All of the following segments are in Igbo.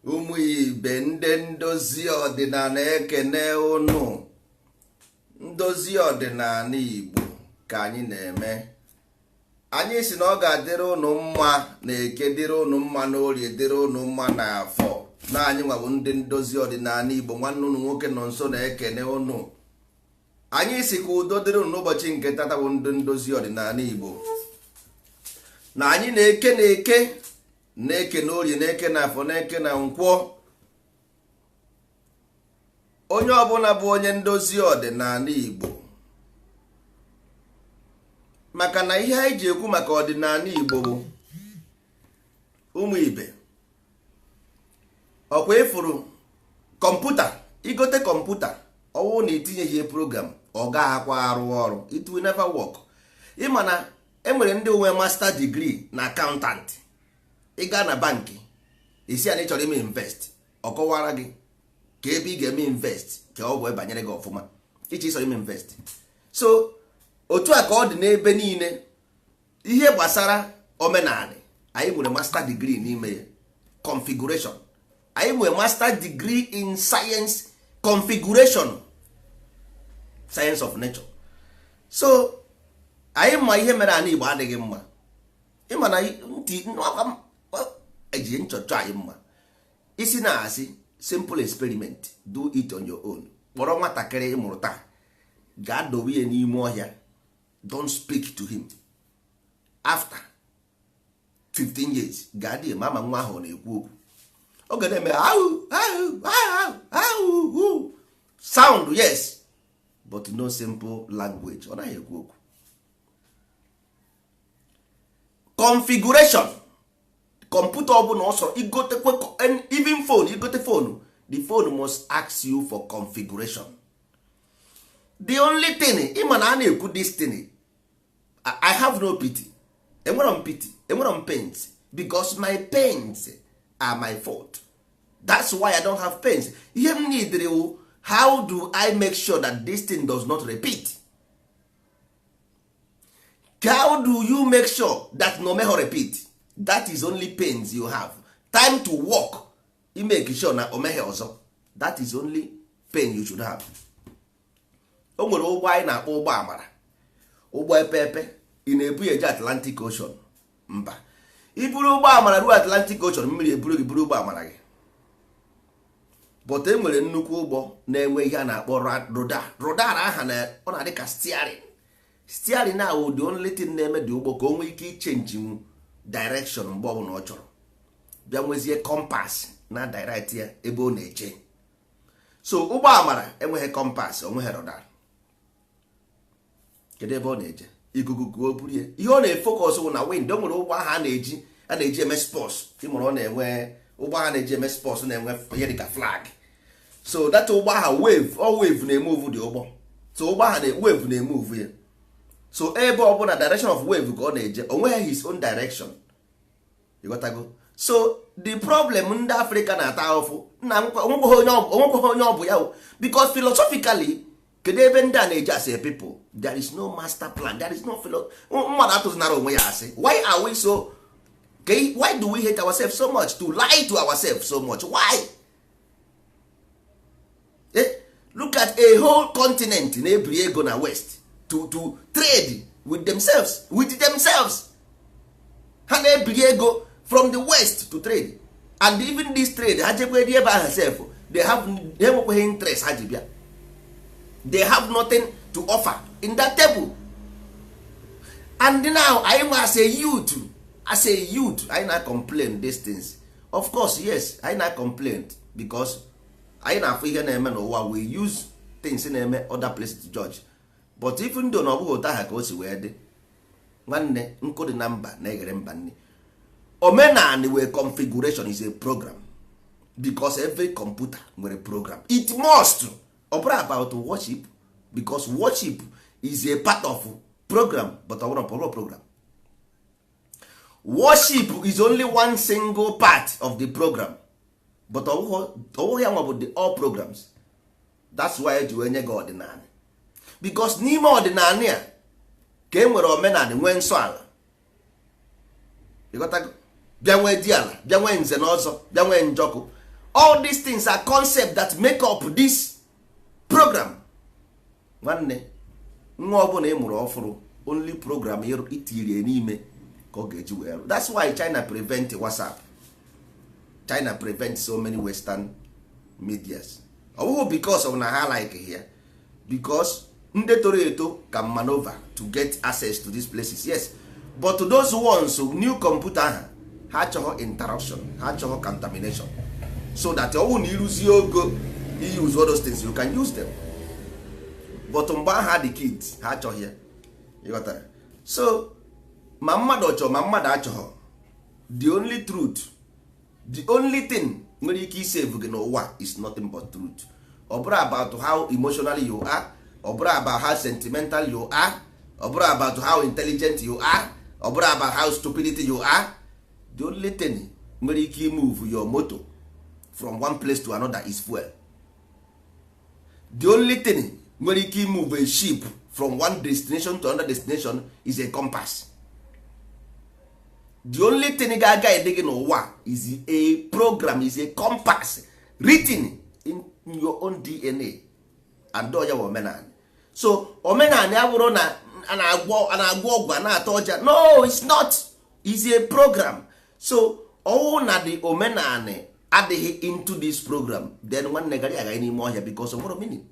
ụmụ ibe ndị ndozi ọdịnala ekene ụnụ. Ndozi ọdịnala Igbo ka anyị na-eme. Anyị si na ọ ga-adịrị ụnụ mma na eke, dịrị ụnụ mma na orie, dịrị ụnụ mma na afọ. Na anyị nwabụ ndị ndozi ọdịnala Igbo, nwanne ụnụ nwoke nọ nso na-ekene ụnụ. Anyị si ka udo dịrị ụnụ n'ụbọchị nke tata bụ ndị ndozi ọdịnala Igbo. Na anyị na-eke na orie, na-eke na afọ, na-eke na nkwọ. Onye ọbụla bụ onye ndozi ọdịnala Igbo, maka na ihe anyị ji ekwu maka ọdịnala Igbo bụ ụmụ ibe. Ọkwa ịfụrụ kọmputa, igote kọmputa, ọwụ na itinyeghị program, ọ gaghịkwa arụ ọrụ. It will never work. Ịma na enwere ndị nwe master degree na accountant. Ị gaa na banki, isi a na ị chọrọ ime invest, ọ kọwara gị ka ebe ị ga-eme invest ka ọ bụ banyere gị ọfụma iche ịsọ ime invest. So otu a ka ọ dị n'ebe niile. Ihe gbasara omenala, anyị nwere master degree n'ime ya, configuration. Anyị nwere master degree in science configuration, science of nature. So anyị ma ihe mere ana Igbo adịghị mma. Ịma na ntị ejiri nchọchọ anyị mma. Isi na-asị simple experiment, do it on your own. Kpọrọ nwatakịrị ịmụrụ taa, gaa dowe ya n'ime ọhịa, don't speak to him. After 15 years, gaa dị mama nwa ahụ na-ekwu okwu. Ọ ga na-eme sound, yes, but no simple language. Ọ naghị ekwu okwu. Configuration, kọmputa ọbụla ọsọ igotekwe, even phone, igote phone, the phone must ask you for configuration. The only thing, ịma na a na-ekwu this thing, I have no pity. Enwere m pity, enwere m pains, because my pains are my fault. That's why I don't have pains. Ihe m need, how do I make sure that this thing does not repeat? How do you make sure that no may repeat? That is only pains you have. Time to work, you make sure na omeghe ọzọ. That is only pain you should have. O nwere ụgbọ anyị na-akpọ ụgbọ amara, ụgbọ epepe, ị na-ebu eje Atlantic Ocean. Mba, iburu ụgbọ amara ruo Atlantic Ocean, mmiri eburu gị buru ụgbọ amara gị. But e nwere nnukwu ụgbọ na-enwe ihe a na-akpọ rodar aha na ọ na-adị ka steering. Steering na the only thing na-eme dị ụgbọ ka o nwee ike ichenji direction mgbe ọbụla ọ chọrọ, bịa nwezie compass na direct ya ebe ọ na-eche. So ụgbọ amara enweghị compass, o nweghị radar. Kedu ebe ọ na-eje? Ikuku ka o burie. Ihe ọ na-efocus bụ na wind. O nwere ụgbọ ahụ a na-eji eme sports. Ịmụrụ ọ na-enwe ụgbọ ahụ na-eji eme sports na-enwe ihe dịka flag. So that ụgbọ ahụ wave na-emove dị ụgbọ. So ụgbọ ahụ wave na-emove ya. So ebe ọ bụla direction of wave ka ọ na-eje, o nweghị his own direction. You got to go. So the problem ndị Africa na-ata ahụfụ na onwekweghị onye ọ bụ ya, because philosophically kedu ebe ndị a na-eje as a people? There is no master plan, there is no mmadụ atụzinara onwe ya asị. Why are we so why do we hate ourselves so much, to lie to ourselves so much? Why? Look at a whole continent na-ebiri ego na west to trade with themselves. Ha na-ebiri ego from the west to trade, and even this trade ha jekwe ebe ahụ self, they nwekweghị interest ha ji bịa. They have nothing to offer in that table. And now I am as a youth I na complain these things. Of course, yes, I na complain because I na-afụ ihe na-eme n'ụwa. We use things na-eme other places to judge. But even though na ọ bụghị ụta ha ka o si wee dị, nwanne nkụ dị na mba na-eghere mba nne. Omenala wee configuration is a program, because every computer nwere program. It must. Ọ bụrụ about worship, because worship is a part of program, but ọ bụrụ program. Worship is only one single part of the program, but ọ bụghị ya nwa bụ the all programs. That's why eji wee nye gị ọdịnala, because n'ime ọdịnala ya ka e nwere omenala nwee nsọ ala. bịa nwee diala, bịa nwee nze na ọzọ, bịa nwee njọkụ. All these things are concepts that make up this program. Nwanne, nwa ọbụla ị mụrụ ọfụrụ, only program itirie n'ime ka ọ ga-eji wee rụ. That's why China prevent WhatsApp. China prevent so many Western medias. Oh, because of na ha like here. Because ndị toro eto can maneuver to get access to these places. Yes. But to those ones who new computer ha chọrọ interruption, ha chọrọ contamination. So that ọwụ na iruzie ogo you use all those things, you can use them. But mgbe ha the kids ha chọrọ ya. You got that? So ma mmadụ ọchọ ma mmadụ achọghọ, the only truth, the only thing nwere ike isave gị n'ụwa is nothing but truth. Ọ bụrụ about how emotionally you are, ọ bụrụ about how sentimental you are, ọ bụrụ about how intelligent you are, ọ bụrụ about how stupidity you are. The only thing nwere ike move your motor from one place to another is fuel. The only thing nwere ike move a ship from one destination to another destination is a compass. The only thing ga-guide gị n'ụwa is a program, is a compass written in your own DNA. And do ya omenala. So omenala abụrụ na a na-agwọ ọgwụ a na-atọ ọja. No, it's not. It's a program. So ọwụ na the omenala adịghị into this program, then nwanne gari agaghị n'ime ọhịa because of no meaning.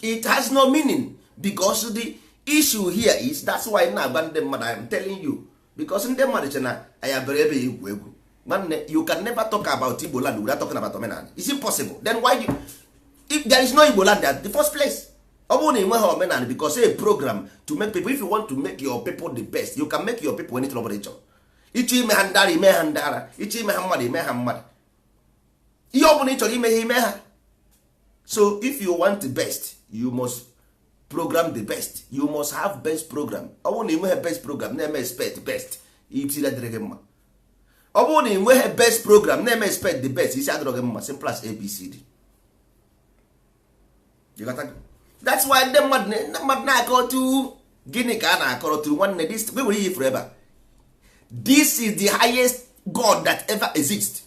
It has no meaning because the issue here is, that's why na-agba ndị mmadụ, I am telling you, because ndị mmadụ che na anya bere ebe egwu egwu. Nwanne, you can never talk about Igbo land without talking about omenala. It's impossible. Then why if there is no Igbo land at the first place? Ọ bụrụ na enweghị omenala, because a program to make people, if you want to make your people the best, you can make your people anything over each other. Ịchọ ime ha ndara, ime ha ndara. Ịchọ ime ha mmadụ, ime ha mmadụ. Ihe ọ bụla ị chọrọ ime ha, ime ha. So if you want the best, you must program the best. You must have best program. Ọ bụrụ na enweghị best program, na-eme expect best. Isi adịrị gị mma. Ọ bụrụ na enweghị best program, na-eme expect the best. Isi adịrị gị mma. Simple as ABCD. You got that? That's why ndị mmadụ na-akọtu gịnị ka a na-akọrọtụ nwanne. This we will live forever. This is the highest God that ever exists.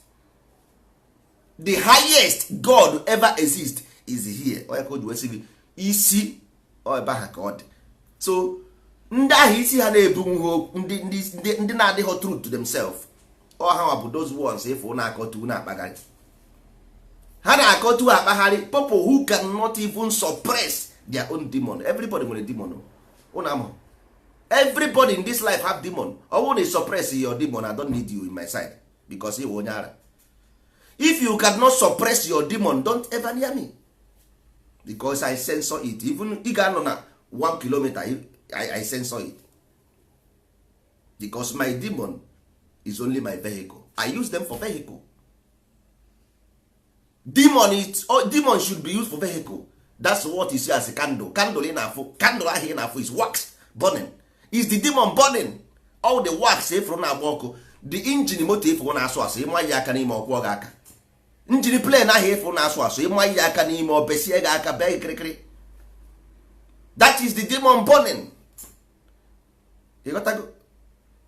The highest God ever exists is here. Oya ka o ji wee sị gị isi ebe ha ka ọ dị. So ndị ahụ isi ha na-ebu ndị na-adịghị true to themselves. Ọ ha bụ those ones efu na-akọtu na-akpagharị. Ha na-akọtu akpagharị, people who cannot even suppress their own demon. Everybody nwere demon. Everybody in this life have demon. I want to suppress your demon. I don't need you in my side because you onye ara. If you cannot suppress your demon, don't ever near me because I censor it. Even ị ga-anọ na 1 kilometer, I censor it because my demon is only my vehicle. I use them for vehicle. Demon should be used for vehicle. That's what you see as a candle. Candle in afọ is wax burning. Is the demon burning? All the wax from na agba the engine motor efu na asụ asụ ịma ya aka n'ime ọkwọ gị aka. Engine plane ahụ efu na asụ asụ ịma ya aka n'ime obesie gị aka bee kirikiri. That is the demon burning.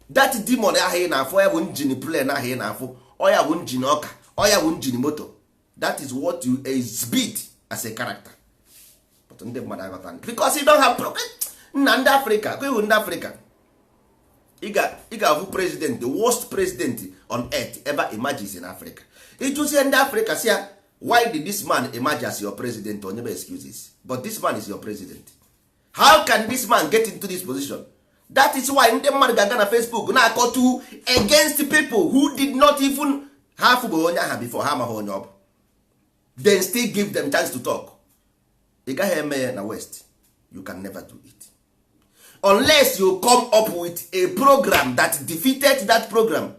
That demon ahụ na afọ ya bụ engine plane ahụ na afọ ọ ya bụ engine ọka ọ ya bụ engine motor. That is what you exhibit as a character. But ndị mmadụ aghọta because you don't have problem. Na ndị Africa, kwa iwu ndị Africa, ị ga-abụ president, the worst president on earth ever emerges in Africa. Ịjụzie ndị Africa si ya, why did this man emerge as your president? Onye be excuses, but this man is your president. How can this man get into this position? That is why ndị mmadụ ga-aga na Facebook na-akọtu against people who did not even have bụ onye aha before ha amaghị onye ọ bụ. Then still give them chance to talk. Ị gaghị eme ya na West. You can never do it. Unless you come up with a program that defeated that program.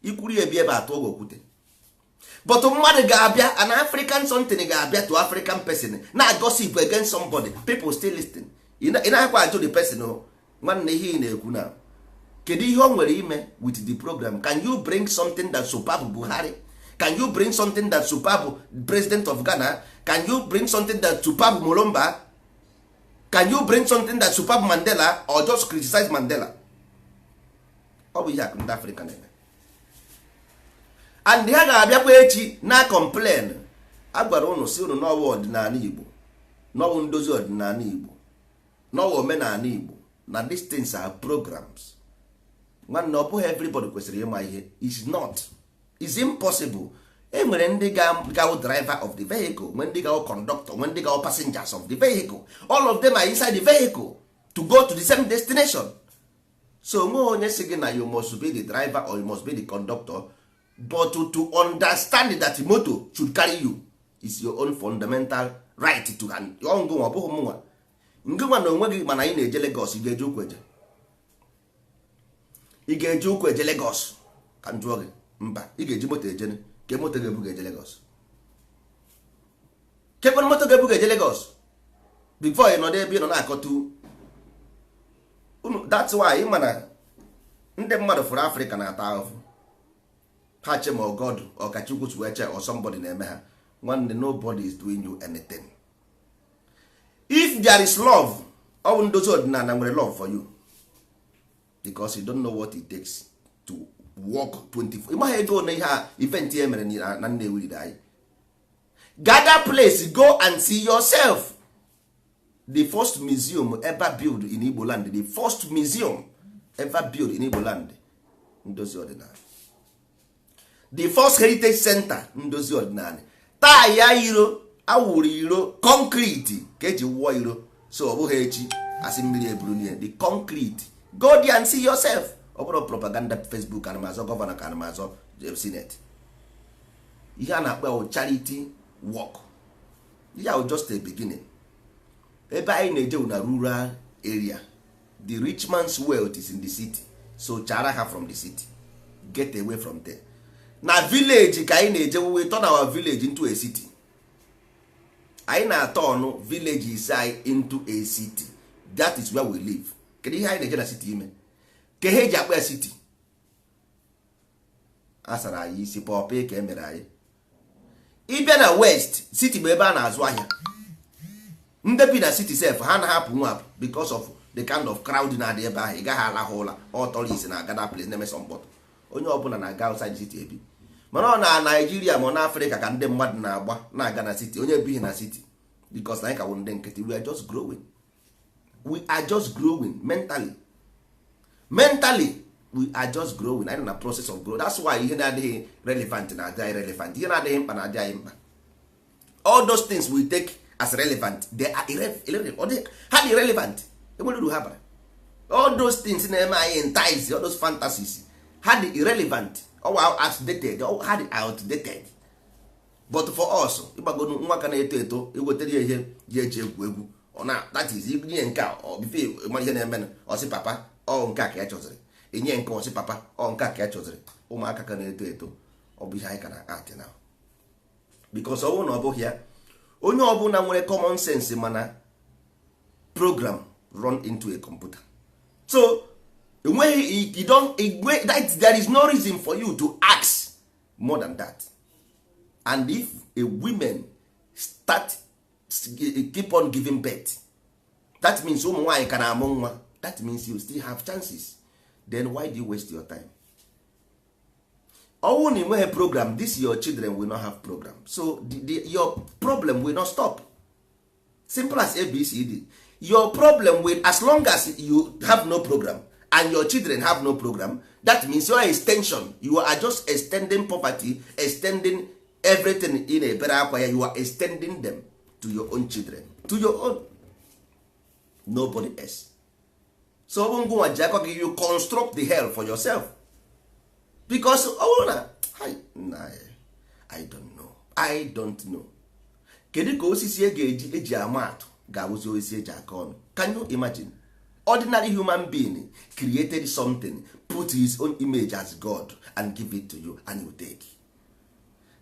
Ikwuri ebi ebe atọ okwute. But mmadụ ga-abịa, an African something ga-abịa to African person na gossip against somebody. People still listening. Ị na-akwa ajụ the person o. Nwanne ihe ị na-ekwu na. Kedu ihe o nwere ime with the program? Can you bring something that superb Buhari? Can you bring something that superb President of Ghana? Can you bring something that superb Mulumba? Can you bring something that superb Mandela or just criticize Mandela? ọ bụ ihe akụ ndị Afrịka na-eme. And ha ga-abịakwa echi na complain, agwara ụnụ si ụnụ n'ọwa ọdịnala Igbo, n'ọwụ ndozi ọdịnala Igbo, n'ọwa omenala Igbo, na these things are programs. Nwanne ọ bụghị everybody kwesịrị ịma ihe. Is not, is impossible. E nwere ndị ga-awụ driver of the vehicle, nwere ndị ga-awụ conductor, nwere ndị ga-awụ passengers of the vehicle. All of them are inside the vehicle to go to the same destination. So nwe onye sị gị na you must be the driver or you must be the conductor, but to understand that the motor should carry you is your own fundamental right to hand. Ngụnwa ọ bụghị mụnwa. Ngụnwa na onwe gị mana anyị na-eje Lagos, ị ga-eje ụkwụ eje. Ị ga-eje ụkwụ eje Lagos ka m jụọ gị? Mba, ị ga-eji moto eje. Ke moto ga-ebu ga eje Lagos? Kekwe moto ga-ebu ga eje Lagos? Before ị nọ ebe ị nọ na-akọtu. That's why ị mana ndị mmadụ fụrụ Afrịka na-ata ahụhụ. Ha che ma God or Kachukwu Sueche or somebody na-eme ha. Nwanne, nobody is doing you anything. If there is love, ọ ndozi ọdịnala nwere love for you, because you don't know what it takes to walk 24. Ịmaghị ego na ihe a event ya mere na Nnewi anyị. Gather place, go and see yourself. The first museum ever built in Igbo land, the first museum ever built in Igbo land, ndozi ọdịnala. The first heritage center, ndozi ọdịnala. Taa ya iro, awụrụ iro, concrete ka eji wụọ iro. So ọ bụghị echi asị mmiri eburu nie. The concrete, go there and see yourself. Ọ bụrụ propaganda Facebook ka na-azọ gọvanọ ka na-azọ senate. Ihe a na-akpọ charity work. Ihe ahụ just a beginning. Ebe anyị na-eje na rural area, the rich man's wealth is in the city, so chara ha from the city, get away from there. Na village ka anyị na-eje, we turn our village into a city. Anyị na-turn villages into a city. That is where we live. Kedu ihe anyị na-eje na city ime? Ke he ji akpa ya city? Asara anyị isi pọpị ka emere anyị. Ịbịa na west, city bụ ebe a na-azụ ahịa. Ndị bi na city sef ha na-hapụ nwapụ because of the kind of crowd na-adị ebe ahụ. Ị gaghị alahụ ụla, ọtọris na-agada place na-eme some mkpọtụ. Onye ọbụla na-aga outside city ebi. Mana ọ na Nigeria ma na Africa ka ndị mmadụ na-agba na-aga na city. Onye ebighị na city because na anyị ka wụ ndị nkịtị. We are just growing. We are just growing mentally. Mentally, we are just growing. I know the process of growth. That's why ihe na-adịghị relevant na-adịghị relevant. Ihe na-adịghị mkpa na-adịghị mkpa. All those things we take as relevant, they are irrelevant. How are irrelevant? All those things na-eme anyị entice, all those fantasies, how they irrelevant, or outdated, or how they outdated. But for us, ịgbagonu nwa ka na-eto eto, iwetere ya ihe ji eji egwu egwu. That is, inye nke a, bifo ịma ihe na-eme ọ sị papa, ọ nke a ka ya chọziri. Inye nke ọ sị papa, ọ nke a ka ya chọziri. Ụmụaka ka na-eto eto, ọ bụ ihe anyị ka na-atị now. Because ọ bụrụ na ọ bụghị ya, onye ọbụla nwere common sense mana program run into a computer. So there is no reason for you to ask more than that. And if a women keep on giving birth, that means ụmụ nwaanyị ka na-amụ nwa, that means you still have chances. Then why do you waste your time? Ọwụ na enweghị program, this your children will not have program. So your problem will not stop. Simple as ABCD. Your problem will, as long as you have no program and your children have no program, that means your extension, you are just extending poverty, extending everything in a better acquire, you are extending them to your own children, to your own, nobody else. So you construct the hell for yourself. Because I don't know. Kedu ka osisi eji ama atụ ga-awụzi osisi eji aka ọnụ? Can you imagine? Ordinary human being created something, put his own image as God and give it to you and you take.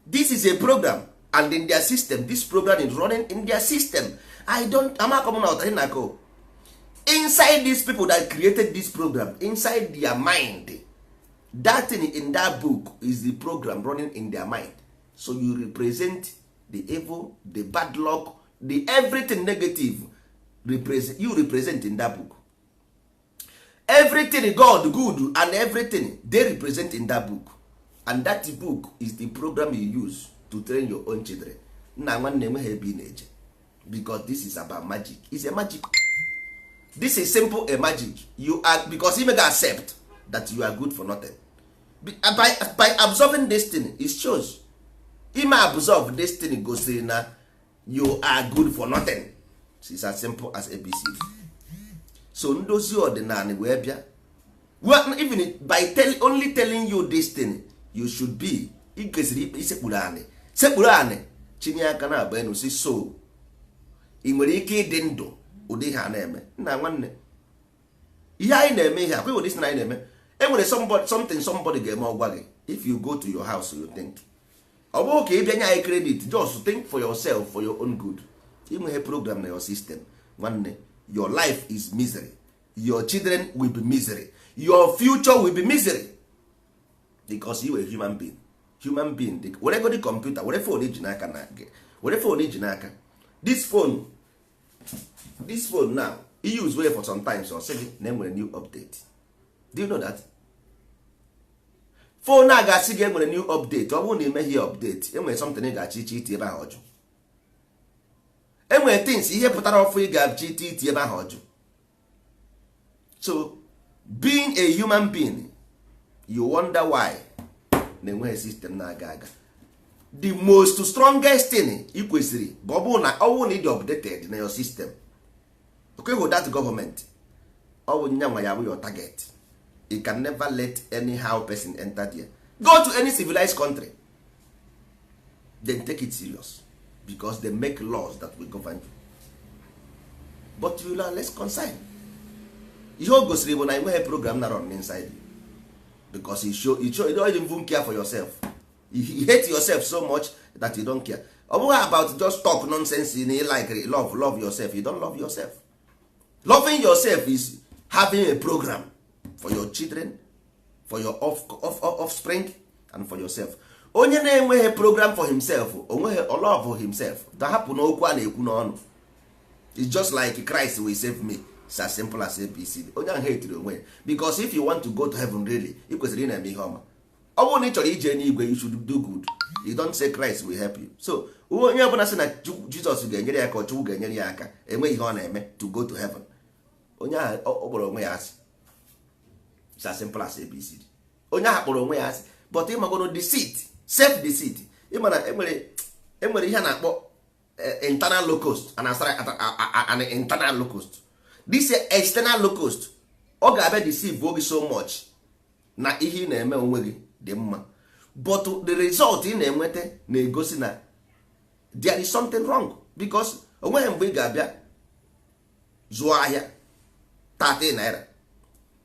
This is a program, and in their system, this program is running in their system. I'm not coming out here. Inside these people that created this program, inside their mind, that thing in that book is the program running in their mind. So you represent the evil, the bad luck, the everything negative, you represent in that book. everything God good and everything they represent in that book, and that book is the program you use to train your own children. Nna nwanne enweghị ebe ị na-eje, because this is about magic. It's a magic. This is simple a magic. You are, because you may accept that you are good for nothing. By absorbing this thing, it shows. You may absorb this thing, gosiri na you are good for nothing. It's as simple as ABC. So ndozi ọdịnala wee bịa, even by only telling you this thing, you should be ikesiri isekpuru anị chinye aka na agba enu si so ị nwere ike ịdị ndụ ụdị ha na-eme. Nna nwanne, ihe anyị na-eme ihe akwa ụdị si na anyị na-eme, enwere somebody ga-eme ọgwa gị. If you go to your house, you think ọ bụrụ ka ị bịa nye anyị credit, just think for yourself, for your own good. Inweghị program na your system, nwanne, your life is misery, your children will be misery, your future will be misery, because you are a human being. Were go the computer, were phone iji n'aka na gị, were phone iji n'aka. This phone now e use way for sometimes or say na enwere new update. Do you know that? Phone a ga-asị gị enwere new update, ọ bụrụ na ime ihe update, enwere something ị ga-achị iti ebe ahụ ọjụ. Enwere things ihe pụtara ọfụ ị ga-achị iti ebe ahụ ọjụ. So being a human being, you wonder why na enweghị system na-aga aga. The most strongest thing ị kwesịrị bụ ọ bụrụ na ị dị updated na your system. Okay, with that government, ọ bụ nyanwa ya bụ your target. You can never let anyhow person enter there. Go to any civilized country, then take it serious, because they make laws that will govern you. But you are less concerned. Ihe o gosiri bụ na enweghị program na run inside you, because you don't even care for yourself. You hate yourself so much that you don't care. Ọ bụghị about just talk nonsense in like love yourself. You don't love yourself. Loving yourself is having a program for your children, for your offspring, and for yourself. Onye na-enweghị program for himself, onweghị love himself, da hapụ n'okwu a na-ekwu n'ọnụ. It's just like Christ will save me. It's as simple as ABC. Onye ahụ hate onwe, because if you want to go to heaven really, ị kwesịrị ị na-eme ihe ọma. Ọ bụrụ na ị chọrọ ije n'igwe, you should do good. You don't say Christ will help you. So onye ọbụla sị na Jesus ga-enyere ya aka, Chukwu ga-enyere ya aka, enweghị ihe ọ na-eme to go to heaven. Onye ahụ ọ kpọrọ onwe ya asị. It's as simple as ABC. Onye ahụ kpọrọ onwe ya asị. But ịmagono deceit, self deceit. Ịma na enwere ihe a na-akpọ internal locust and an internal locust. This external locust, ọ ga-abịa deceive oge so much na ihe ị na-eme onwe gị dị mma, but the result ị na-enweta na-egosi na there is something wrong, because onweghị mgbe ị ga-abịa zụọ ahịa 30 naira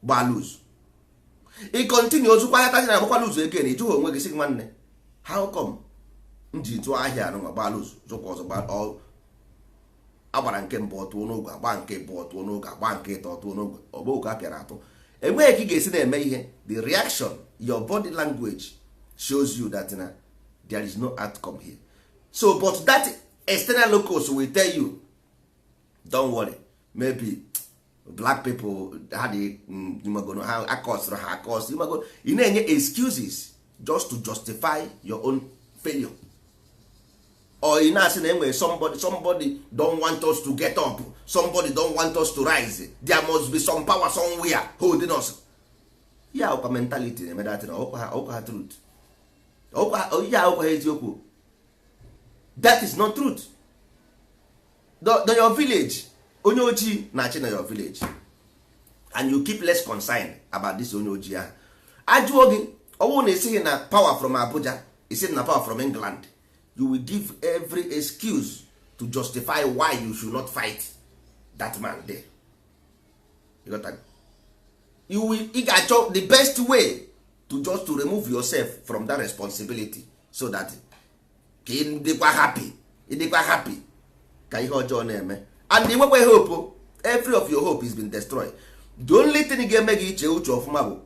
gba lose, ị continue zụkwa ahịa 30 naira gbakwa lose again, ị jụghị onwe gị sị nwanne, how come m ji zụọ ahịa anụ gba lose, zụkwa ọzọ agbara nke mbụ ọtụọ n'oge, agba nke bụ ọtụọ n'oge, agba nke ịtọ ọtụọ n'oge, ọ bụ ka apịara atụ. Enweghị ka ị ga-esi na-eme ihe. The reaction, your body language shows you that there is no outcome here. So but that external locus will tell you, don't worry, maybe black people had accost, you na-enye excuses just to justify your own failure. Or ị na-asị na enwere somebody don't want us to get up, somebody don't want us to rise, there must be some power somewhere holding us. Ya ọkwa mentality na-eme that na ọkwa ha truth, ya ọkwa ha eziokwu. That is not truth. Na your village, onye ojii na-achị na your village, and you keep less concerned about this onye ojii ahụ. Ajụọ gị, ọ bụrụ na esighị na power from Abuja, esighị na power from England, you will give every excuse to justify why you should not fight that man there. You got that? You ga-achọ the best way to just to remove yourself from that responsibility, so that ka ị dịkwa happy ka ihe ọjọọ na-eme, and nwekwa hope. Every of your hope is been destroyed. The only thing ga-eme gị iche uche ọfụma bụ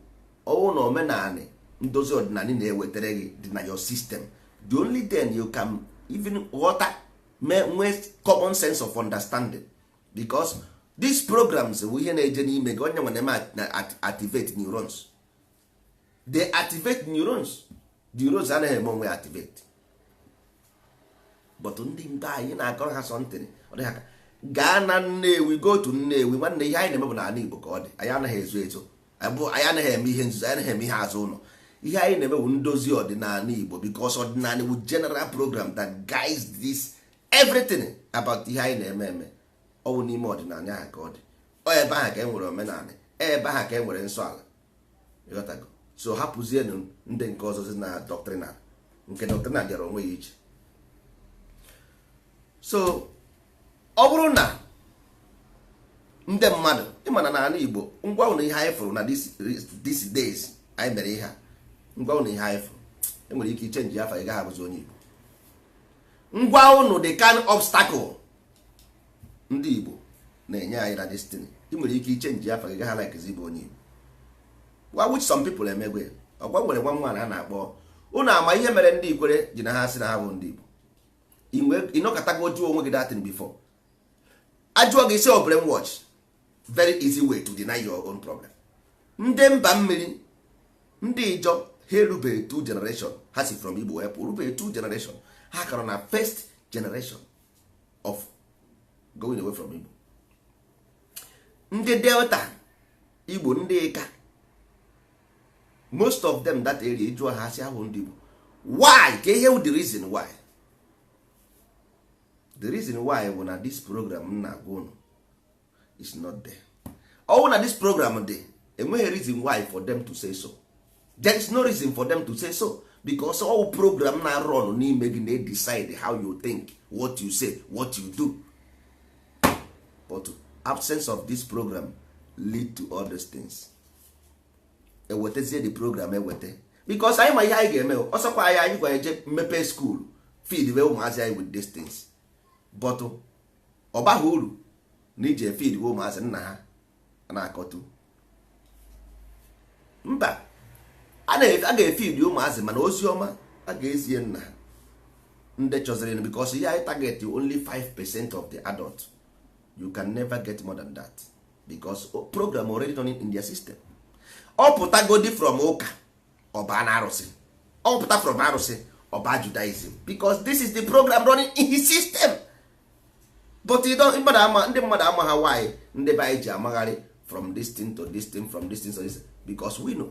ọwụ na omenala ndozi ọdịnala na-ewetara gị dị na your system. The only then you can even water nwee common sense of understanding, because these programs bụ ihe na-eje n'ime gị onye nwere na activate neurons. They activate neurons. The neurons anaghị eme onwe activate. But ndị mba anyị na-akọrọ ha something ọ dị ha gaa na Nnewi, go to Nnewi. Nwanne ihe anyị na-eme bụ n'ala Igbo ka ọ dị. Anyị anaghị ezo ezo, anyị anaghị eme ihe nzuzo, anyị anaghị eme ihe azụ ụlọ. Ihe anyị na-eme bụ ndozi ọdịnala Igbo, because ọdịnala bụ general program that guides this everything about ihe anyị na-eme eme. Ọ bụ n'ime ọdịnala ha ka ọ dị. Ọ ebe ahụ ka e nwere omenala, ebe ahụ ka e nwere nsọ ala. Ịghọtago? So hapụzienụ ndị nke ọzọ si na doctrinal, nke doctrinal dịara onwe ya iche. So ọ bụrụ na ndị mmadụ ịmana n'ala Igbo, ngwa ụnụ ihe anyị fụrụ na these days anyị mere ihe a, ngwa ụnụ ihe anyị fụrụ enwere ike ichenji afa ị gaghị abụzi onye Igbo. Ngwa ụnụ the kind obstacle ndị Igbo na-enye anyị na destiny, ị nwere ike ichenji afa gị gaghị like bụ onye Igbo. Which some people emegwe ọgwa nwere nwa nwaanyị a na-akpọ ụnụ ama ihe mere ndị Ikwere ji na ha sị na ha bụ ndị Igbo. Ịnọkọtago jụọ onwe gị datin before ajụọ gị isi o brainwash, very easy way to deny your own problem. Ndị mba mmiri, ndị Ijọ ha erubeghị 2 generation ha si from Igbo wepụ, rubeghị 2 generation ha kọrọ na first generation of going away from Igbo. Ndị Delta Igbo, ndị Ịka, most of them that area jụọ ha si ahụ ndị Igbo. Why? Ka ihe the reason why? The reason why bụ na this program na-agwa unu is not there. Ọ na this program dey, enweghị reason why for them to say so. There is no reason for them to say so, because all program na run n'ime gị na decide how you think, what you say, what you do. But absence of this program lead to all these things. Ewetazie the program ewete, because anyị ma ihe anyị ga-eme. Ọsọkwa anyị gwa eje mmepe school feed we ụmụazị anyị with these things. But ọ baghị uru na ije feed we ụmụazị nna ha na-akọtu. Mba, a ga-efeed ụmụazị mana ozi ọma a ga-ezie nna ha ndị chọziri, because ihe anyị target only 5% of the adult. You can never get more than that, because program already running in their system. Ọ pụtagodi from ụka ọba na arụsị, ọ pụta from arụsị ọba Judaism, because this is the program running in his system. But ndị mmadụ ama ha why ndị be anyị ji amagharị from this thing to this thing, from this thing to this, because we know.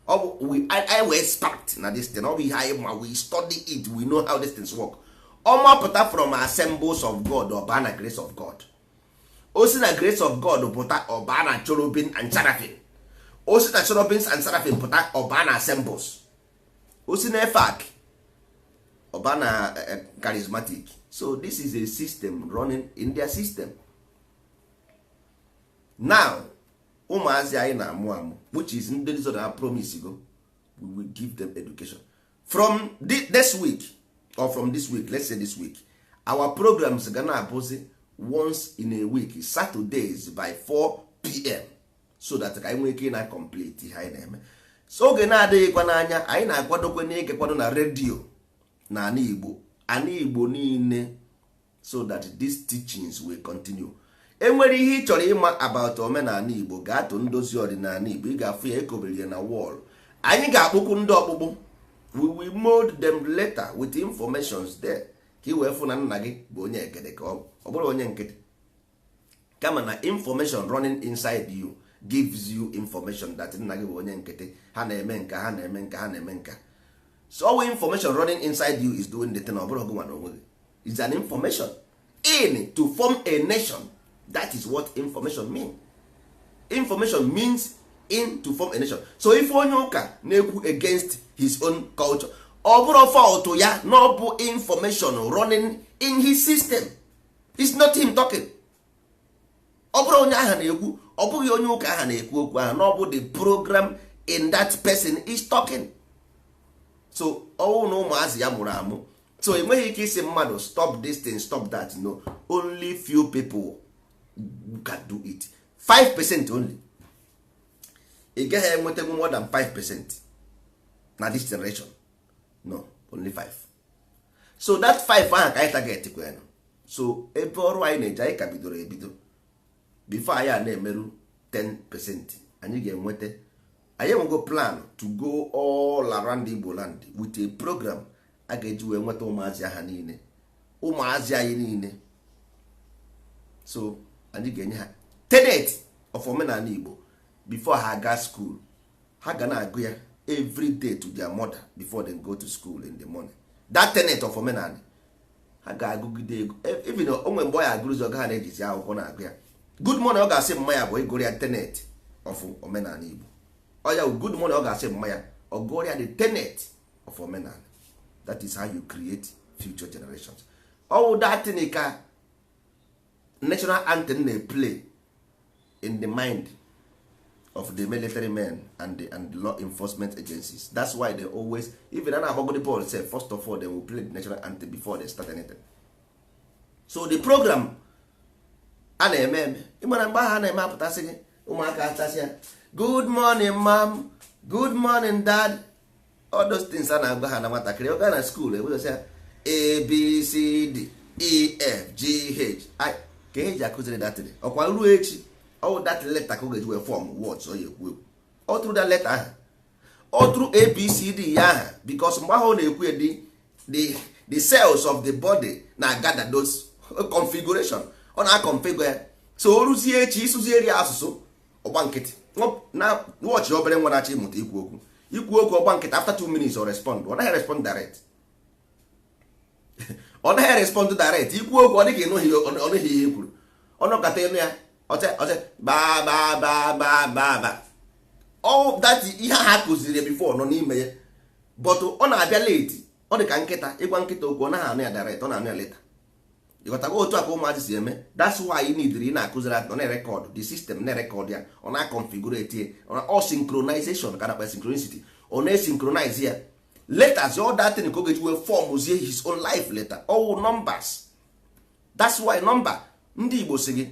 I will expect na this thing, ọ bụ ihe anyị ma, we study it, we know how these things work. Ọ mapụta from assemblies of God ọba na grace of God. O si na grace of God pụta ọba na cherubim and seraphim. O si na cherubim and seraphim pụta ọba na assemblies. O si na efak ọba na charismatic. So this is a system running in their system. Now ụmụazị anyị na-amụ amụ, which is ndị so na promise go, we will give them education from this week, or from this week, let's say this week. Our programs gonna abụzi once in a week, Saturdays by 4 p.m. so that ka anyị nwee ike na complete ihe anyị na-eme. So oge na-adịghịkwa n'anya, anyị na-akwadokwe n'ikekwado na redio na ana Igbo niile, so that these teachings will continue. Enwere ihe ị chọrọ ịma about omenala Igbo, gaa to ndozi ọdịnala Igbo, ị ga-afụ ya ekobere ya na wall. Anyị ga-akpụkwu ndị ọkpụkpụ, we will mold them later with informations there, ka ị wee fụ na nna gị bụ onye ekede ka ọ bụrụ onye nkịtị, kama na information running inside you gives you information that nna gị bụ onye nkịtị, ha na-eme nka, ha na-eme nka, ha na-eme nka. So all information running inside you is doing the thing, ọ bụrụ gị nwa na onwe gị. It's an information in to form a nation. That is what information means. Information means in to form a nation. So if onye ụka na-ekwu against his own culture, ọ bụrụ fault ya na ọ bụ information running in his system. It's not him talking. Ọ bụrụ onye aha na-ekwu, ọ bụghị onye ụka aha na-ekwu okwu aha, na ọ bụ the program in that person is talking. So ọwụ na ụmụazị ya mụrụ amụ, so enweghị ike isi mmadụ stop this thing, stop that. No, only few people can do it. 5% only. Ị gaghị enwetanwu more than 5% na this generation. No, only 5. So that 5 ahụ ka anyị target kwenu. So ebe ọrụ anyị na-eje, anyị ka bidoro ebido. before anyị a na-emerụ 10%, anyị ga-enweta, anyị enwego plan to go all around Igbo land with a program a ga-eji wee nweta ụmụazị ha niile, ụmụazị anyị niile. So anyị ga-enye ha tenet of omenala Igbo before ha ga school. Ha ga na-agụ ya every day to their mother before they go to school in the morning. That tenet of omenala ha ga-agụgide ego, even onwe mgbe ọ ya agụrụzi ọga ha na-ejizi akwụkwọ na-agụ ya. Good morning ọ ga-asị mma ya bụ ịgụrụ ya tenet of omenala Igbo. Ọ ya good morning ọ ga-asị mma ya ọ gụrụ ya the tenet of omenala. That is how you create future generations. All that thing ka national anthem na-play in the mind of the military men and the law enforcement agencies. That's why they always, even an abogody Paul say, first of all they will play the national anthem before they start anything. So the program a na-eme ịmara mgbe ha na-eme apụtasị gị ụmụaka atasị ya good morning mom, good morning dad, all those things a na-agba ha na nwatakịrị ọ gaa na school ewegosi ya ABCD EFGH ka eji akụziri datịrị ọkwa ruo echi all that letter ka ọ ga-eji wee form words ọ ya ekwu ekwu all through that letter ahụ all through ABCD ya aha because mgbe ahụ ọ na-ekwu the cells of the body na gather those configuration ọ na-configure ya. So o ruzie echi ịsụzieri ya asụsụ ọgba nkịtị na wọchị obere nwa na-achọ ịmụta ikwu okwu ọgba nkịtị after 2 minutes ọ respond, ọ naghị respond direct ọ naghị respond direct ikwu okwu ọ dịka ọnụghị ihe kwuru ọnọkọta elu ya ọche ba ba ba ba ba ba all that ihe ha kụziri before nọ n'ime ya but ọ na-abịa late. Ọ dị ka nkịta ịgwa nkịta okwu ọ naghị anụ ya direct, ọ na-anụ ya later. ịghọtago otu a ka ụmụazị si eme. That's why you need ị na-akụziri ọ na-record the system na-record ya ọ na-configurate ọ synchronization ka na-akpa synchronicity ọ na-synchronize ya letters all that thing ka ọ ga-eji wee form zie his own life letter all numbers. That's why number ndị Igbo si gị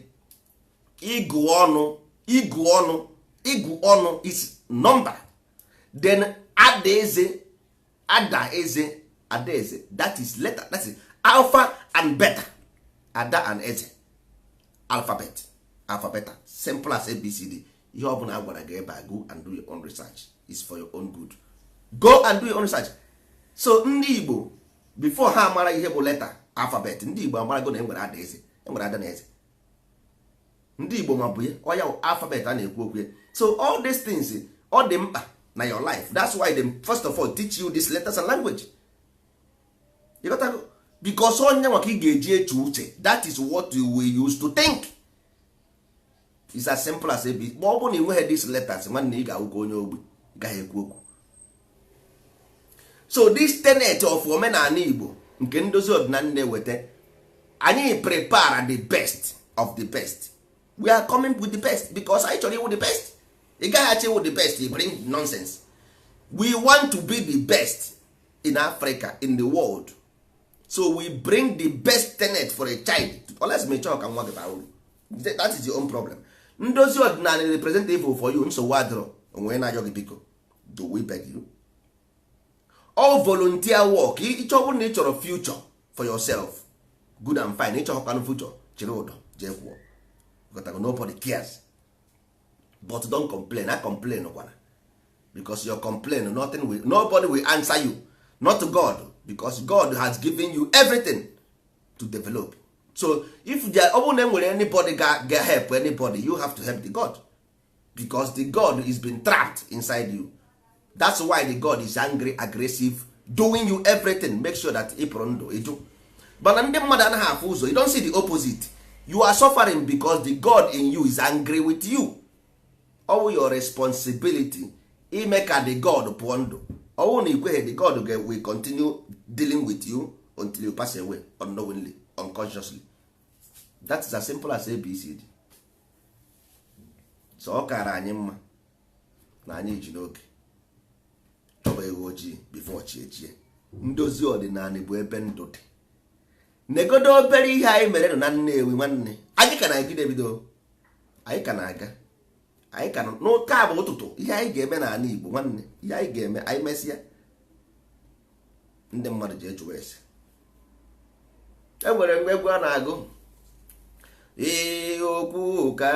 ịgụ ọnụ is number, then adaeze that is letter, that is alpha and beta, ada and eze alphabet beta, simple as ABCD. ihe ọ bụla agwara gị ebe a go and do your own research, is for your own good. Go and do your own research. So ndị Igbo before ha mara ihe bụ letter alphabet, ndị Igbo amarago na enwere adaeze, enwere ada na eze. Ndị Igbo ma bụ ọ ya alphabet a na-ekwu okwu. So all these things ọ dị mkpa na your life. That's why they first of all teach you these letters and language. You got to go because onye nwa ka ị ga-eji eche uche. That is what you will use to think. It's as simple as ebi. Ma ọ bụ na ị nweghị these letters, nwanne ị ga-awụ ka onye ogbi gaghị ekwu okwu. So this tenet of omenala Igbo nke ndozi ọdịnala na-eweta, anyị prepare the best of the best. We are coming with the best because actually with the best. Ị gaghị achị with the best, you bring nonsense. We want to be the best in Africa, in the world. So we bring the best tenet for a child. Unless me chọọ ka nwa gị bara uru. That is your own problem. Ndozi ọdịnala representative for you, nsogbu adịrọ onwe na-ajọ gị biko. Do we beg you? All volunteer work. Ịchọbụ na ị chọrọ future for yourself, good and fine. Ịchọrọ kanụ future, chịrị ụdọ jee kwụọ. Because nobody cares. But don't complain. I complain because your complain, nobody will answer you. Not to God, because God has given you everything to develop. So if there nwere anybody get help anybody, you have to help the God, because the God is been trapped inside you. That's why the God is angry, aggressive, doing you everything. Make sure that ịpụrụ ndụ ịjụ. But ndị mmadụ anaghị afụ ụzọ. You don't see the opposite. You are suffering because the God in you is angry with you. All your responsibility ime ka the God pụọ ndụ. Ọwụ na ikweghị, the God will continue dealing with you until you pass away unknowingly, unconsciously. That's as simple as ABCD. So ọ kara anyị mma na anyị ji n'oge chọba ewu ojii before chi ejie. Ndozi ọdịnala bụ ebe ndụ dị. Negodo obere ihe anyị mere na Nnewi nwanne, anyị ka na-egide ebido, anyị ka na-aga, anyị ka n'ụka a bụ ụtụtụ ihe anyị ga-eme n'ala Igbo nwanne, ihe anyị ga-eme anyị mesịa ndị mmadụ ji ejuwa ese. E nwere mgbe egwu a na-agụ okwuka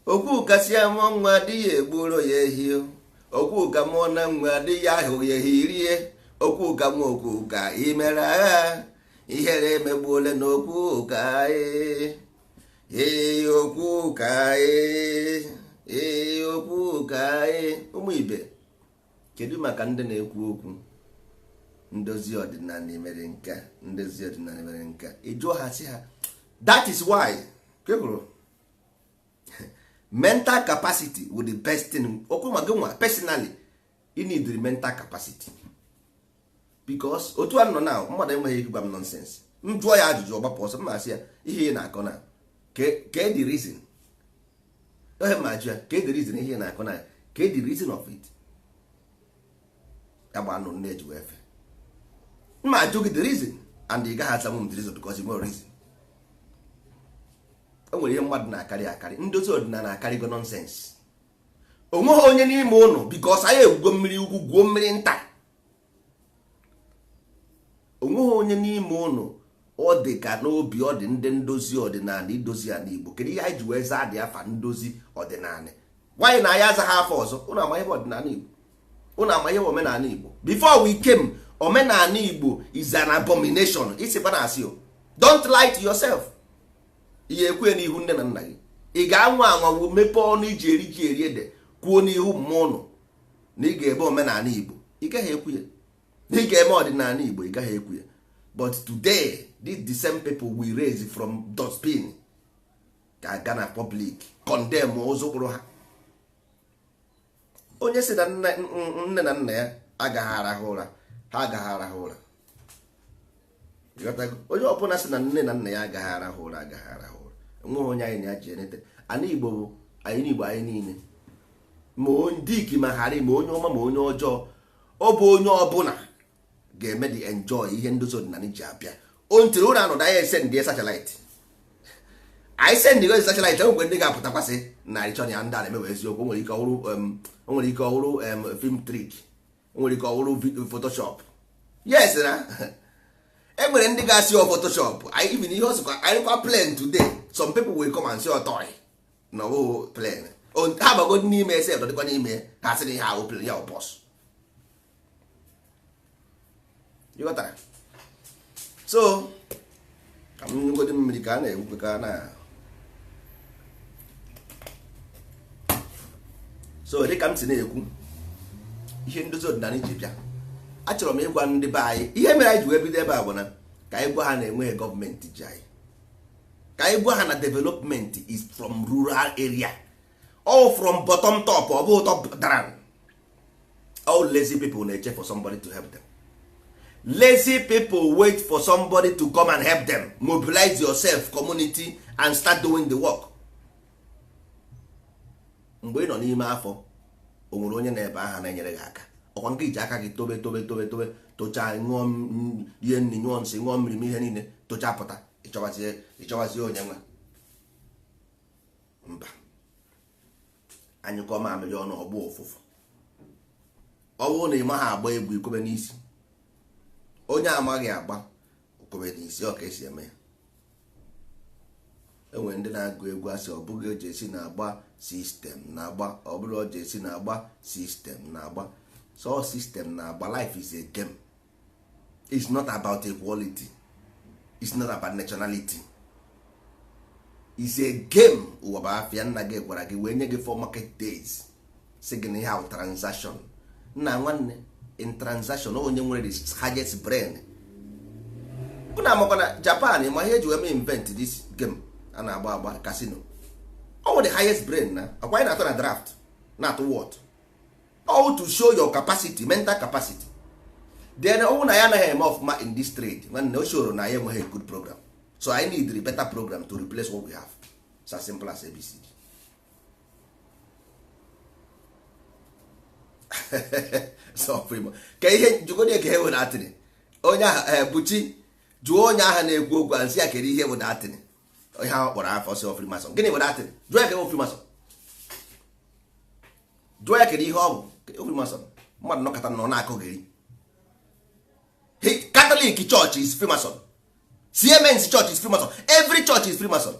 okwuka si amụ nwa dị ya egburo ya ehi okwuka mụọ na nwa dị ya ahụ ya ehirie okwuka nwa okwuka imere agha ihere emegbuole na okwuka okwuka ụmụ ibe kedu maka ndị na-ekwu okwu ndozi ọdịnala mere nke ndozi ọdịnala mere nke ịjụọ ha si ha that is why kebụrụ mental capacity with the best thing okwu maka nwa personally you need the mental capacity because otu a nọ na mmadụ enweghị ike gwa m nonsense m jụọ ya ajụjụ ọgbapụ ọsọ mmasị ya ihe ị na-akọ na ke the reason ohe ma jụ ya ke the reason ihe ị na-akọ na ke the reason of it agba nụ nne eji wee fe mma ajụ gị the reason and ị gaghị asanwu m the reason because you know reason o nwere ihe mmadụ na-akarị akarị ndozi ọdịnala na-akarịgo nonsense onweghị onye n'ime ụnụ because anyị egwugo mmiri ugwu gwuo mmiri nta onweghị onye n'ime ụnụ ọ dị ka n'obi ọ dị ndị ndozi ọdịnala idozi ya n'Igbo kedu ihe anyị ji wee zaa dị afa ndozi ọdịnala nwaanyị na anyị azaghị afọ ọzọ ụnụ amaghị ọdịnala Igbo ụnụ amaghị omenala Igbo before we came omenala Igbo is an abomination isikwa na asị o don't lie to yourself ihe ekwe n'ihu nne na nna gị ị ga-anwa anwa mepee ọnụ iji eri ji eri ede kwuo n'ihu mmụọ ụnụ na ị ga-eme omenala Igbo ị gaghị ekwu ya na ị ga-eme ọdịnala Igbo ị gaghị ekwu ya but today the same people we raise from dustbin ka ga na public condemn ụzụkpụrụ ha onye si na nne na nna ya agaghị arahụ ụra ha agaghị arahụ ụra onye ọbụla si na nne na nna ya agaghị arahụ ụra agaghị arahụ ụra nweghị onye anyị na-aji enete ana Igbo bụ anyị n'Igbo anyị niile ma diki ma ghara ma onye ọma ma onye ọjọọ ọ bụ onye ọbụla ga-eme dị enjoy ihe ndozi ọdịnala ji abịa ontiri ụra anọdụ anyị esendị satellite anyị sendị gozi satellite ogwe ndị ga-apụtakwasị narị chọn ya ndị a na-emewe eziokwu nwere ike ọhụrụ film trick nwere ike ọhụrụ photoshop yes na enwere ndị ga-asị ọ photoshop even ihe ọsụkwa anyị kwa plan today some people will come and say toy na ọ plan ha gbagod n'ime ese dọdịkwa n'ime ha sị na ihe ahụ plan ya ọ bọs ịghọtara so ka m ngodi mmiri ka a na-egwukwe ka na so dịka m si na-ekwu ihe ndozi ọdịnala ji bịa achọrọ m ịgwa ndị be anyị ihe mere anyị ji wee bido ebe a bụ na ka anyị gwa ha na enweghị gọọmenti ji anyị ka anyị gwa ha na development is from rural area all from bottom top ọ bụ top down. All lazy people na-eche for somebody to help them. Lazy people wait for somebody to come and help them. Mobilize yourself, community, and start doing the work. Mgbe ị nọ n'ime afọ o nwere onye na-ebe aha na-enyere gị aka ọkwa nke iji aka gị tobe tochaa ṅụọ ihe nri ṅụọ nsị ṅụọ mmiri ihe niile tochaa pụta ịchọwazie onye nwe mba anyụkọ mamịrị ọnụ ọgbụ ụfụfụ ọ bụrụ na ị maghị agba egwu ikobe n'isi onye amaghị agba okobe n'isi ọ ka esi eme ya enwere ndị na-agụ egwu asị ọ bụghị oji esi na-agba sistem na-agba ọ bụrụ oji esi na-agba sistem na-agba so system na-agba. Life is a game. It's not about equality. It's not about nationality. It's a game. Ụwa bụ afịa nna gị gwara gị wee nye gị for market days sị gị na ihe ahụ transaction nna nwanne in transaction onye nwere the highest brain. Unu amakwa na Japan ma ihe eji wee invent this game a na-agba casino. All the highest brain na akwa anyị na-atụ na draft na-atụ what all to show your capacity, mental capacity. Then ọ na ya anaghị eme ọfụma in this trade nwanne o shoro na ya enweghị a good program, so I need a better program to replace what we have. It's as simple as ABC. So ka ihe jugodi ka ewe na atịrị onye ahụ buchi jụọ onye ahụ na-ekwu okwu ansị ya kere ihe bụ na atịrị onye ahụ kpọrọ afọ si ofri mason gịnị bụ na atịrị jụọ ya kere ofri mason jụọ ya kere ihe ọ bụ ofri mason mmadụ nọkọta nọ na-akụghịrị Catholic Church is Freemason. Siemens church is Freemason. Every church is Freemason.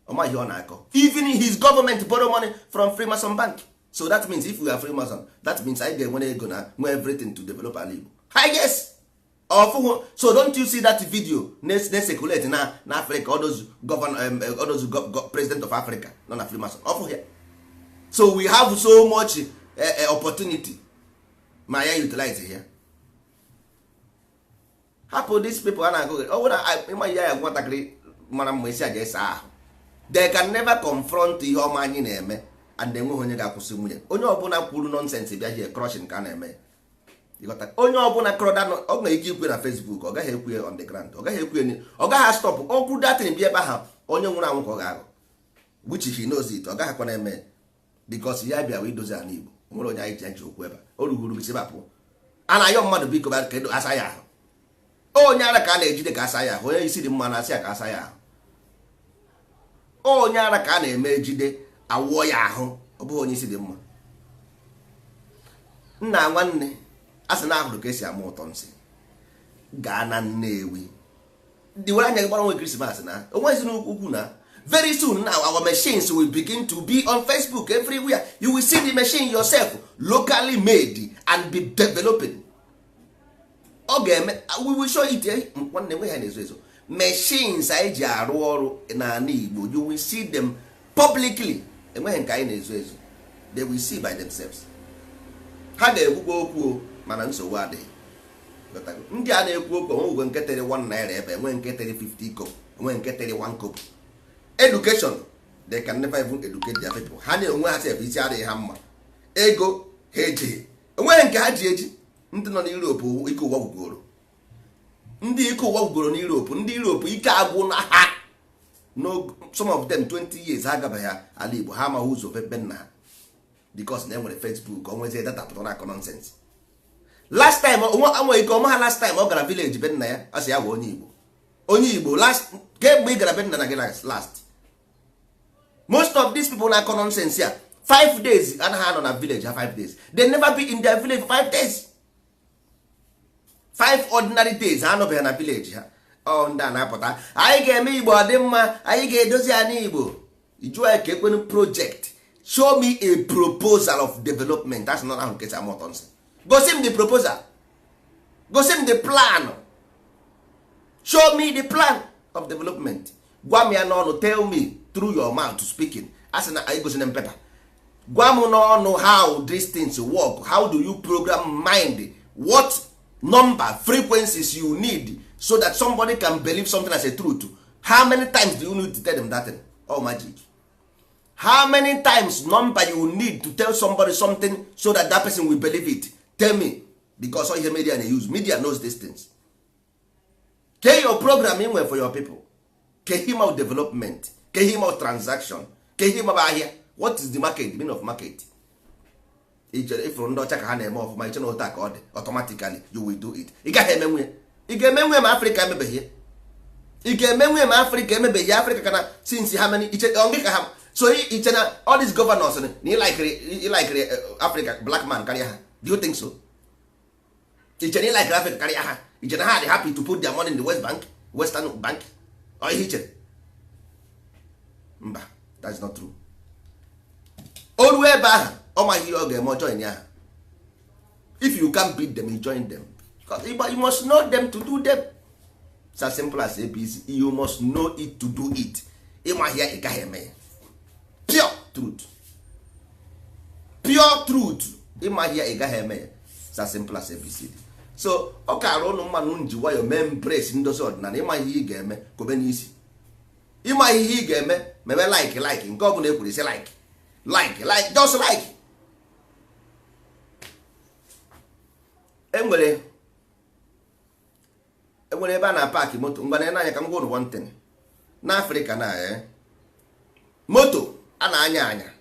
Ọma ihe ọ na-akọ. Even his government borrow money from Freemason bank. So that means if we are Freemason, that means I get money go na nwe everything to develop our Igbo. Hi, yes. So don't you see that video circulate na Africa, all those president of Africa, not na Freemason. Off here. So we have so much opportunity. Ma ya utilize here. Hapo these people a na-agụ ịma ya nwatakịrị mara mma isi aja ịsa ahụ. They can never confront ihe ọma anyị na-eme and enweghị onye ga-akwụsị nwunye. Onye ọbụla kwuru nonsense bịa here crushing ka na-eme. Onye ọbụla kroda ọ ga-eke ikwe na Facebook, ọ gaghị ekwe on the ground, ọ gaghị ekwe, ọ gaghị stop okwu datin bịa ebe ahụ onye nwụrụ anwụ ka ọ ga-aghọ, which he knows it, ọ gaghịkwa na-eme because ya bịa wee dozi ala Igbo. Nwere onye anyị ji okwu ebe o ruguru gị sibapụ a na-ayọ mmadụ biko ba kedu asa ya ahụ. Onye ara ka a na-ejide ka asa ya ahụ, onye isi dị mma na asị ya ka asa ya ahụ. Onye ara ka a na-eme ejide awụọ ya ahụ, ọ bụghị onye isi dị mma. Nna nwanne a sị na ahụrụ ka esi ama ụtọ nsị gaa na Nnewi ndị were anya gbara nwe Christmas na onwezi n'ukwu na very soon now our machines will begin to be on Facebook everywhere. You will see the machine yourself locally made and be developing. We will show it nwanne nwe ha na-ezo ezo machines anyị ji arụ ọrụ n'ala Igbo. You will see them publicly. Enweghị nke anyị na-ezo ezo. They will see by themselves. Ha ga-ekwukwa okwu mana nsogbu adịghị. Ndị a na-ekwu okwu onwe nke tere 1 naira ebe enwe nke tere 50 kobo, enwe nke tere 1 kobo. Education, they can never even educate their people. Ha na-enwe ha sef isi adịghị ha mma. Ego ha eji enweghị nke ha ji eji. Ndị nọ n'Europe ike ụwa gwugoro. Ndị ike ụwa gwugoro n'Europe, ndị Europe ike agwụ na ha. No, some of them 20 years ha gabeghị ala Igbo, ha ma ụzọ be nna ha. Because na enwere Facebook, onwezi data pụta na nonsense. Last time onwe ike ọma ha last time ọ gara village be nna ya asị ya bụ onye Igbo. Onye Igbo last kemgbe ị gara be nna na gị last. Most of these people na nonsense ya 5 days anaghị anọ na village ha 5 days. They never be in their village 5 days. 5 ordinary days ha anọbeghị na village ha. Ọ ndị a na-apụta anyị ga-eme Igbo ọ dị mma, anyị ga-edozi anyị Igbo. Ijụọ ya ka ekwenu project. Show me a proposal of development. That's not how to get a mountains. Go see me the proposal. Go see me the plan. Show me the plan of development. Gwa me no tell me through your mouth speaking. As na I go see them paper. Gwa me no how these things work. How do you program mind? What number frequencies you need so that somebody can believe something as a truth? How many times do you need to tell them that thing? Oh, magic. How many times number you need to tell somebody something so that that person will believe it? Tell me. Because all the media they use, media knows these things. Can your programming well for your people? Can him out development? Can him out transaction? Can him about here? What is the market? The meaning of market? If you don't check hand of my channel attack automatically you will do it. You got him when you get men Africa maybe here. You get men Africa maybe Africa can since how many so all these governors you like Africa black man carry. Do you think so? You like Africa carry. You happy to put their money in the Western Bank or that's not true. All way back oh my hero join ya. If you can't beat them, you join them. Because you must know them to do them. It's as simple as ABC. You must know it to do it. Pure truth. Pure truth. It's as simple as ABC. So okay, I don't know man why your men brace in those ordinary. Ima ihe ga-eme kobe n'isi. Ima ihe ga-eme mebe like nke ọ bụla ekwuru say like just like. Enwere ebe a na park moto ngwana na anya ka m go one thing. Na Africa na moto a na-anya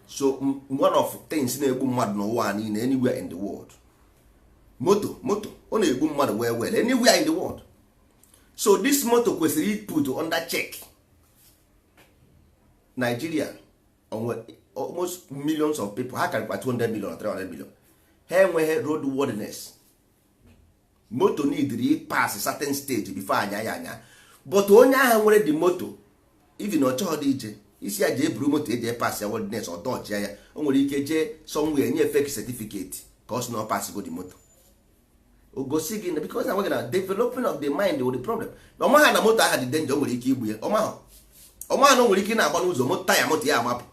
so one of things na-egbu mmadụ n'ụwa niile anywhere in the world. Moto ọ na-egbu mmadụ well anywhere in the world. So this moto kwesịrị put under check. Nigeria almost millions of people ha karịkwa 200 million or 300 million ha enweghị road worthiness. moto need pass certain stage before anya but onye ahụ nwere the moto even ọ chọghị dị ije isi ya jee buru moto eji pass ya wilderness ọ dọchịa ya o nwere ike jee somewhere nye fake certificate ka ọ sị na ọ pass go the moto o gosi gị because na na developing of the mind with the problem na ọmaha na moto aha dị danger o nwere ike igbu ya ọmaha na o nwere ike na-agba n'ụzọ moto taya moto ya amapụ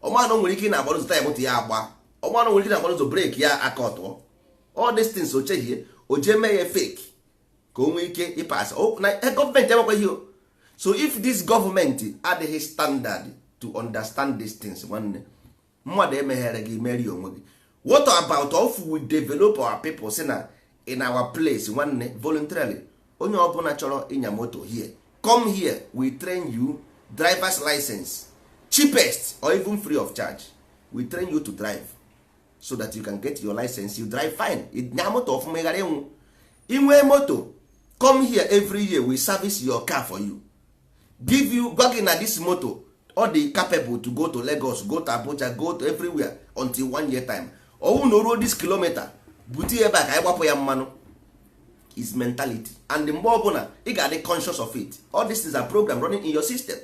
ọmaha na o nwere ike na-agba n'ụzọ taya moto ya agba ọmaha na o nwere ike na-agba n'ụzọ breki ya aka ọtụọ all these things o chehie o jee mee ya fake ka o nwee ike ịpas na gọọmenti enwekwa ihe o. So if this government adịghị standard to understand these things nwanne mmadụ emeghere gị meri onwe gị. What about if we develop our people si na in our place nwanne voluntarily onye ọbụla chọrọ ịnya moto here come here we train you driver's license cheapest or even free of charge we train you to drive so that you can get your license you drive fine nya moto ọfụma ghara ịnwụ inwe moto come here every year we service your car for you give you gwa na this moto all the capable to go to Lagos go to Abuja go to everywhere until 1 year time owu na ruo this kilometer buti ebe a ka anyị gbapụ ya mmanụ is mentality and mgbe ọbụla ị ga-adị conscious of it all this is a program running in your system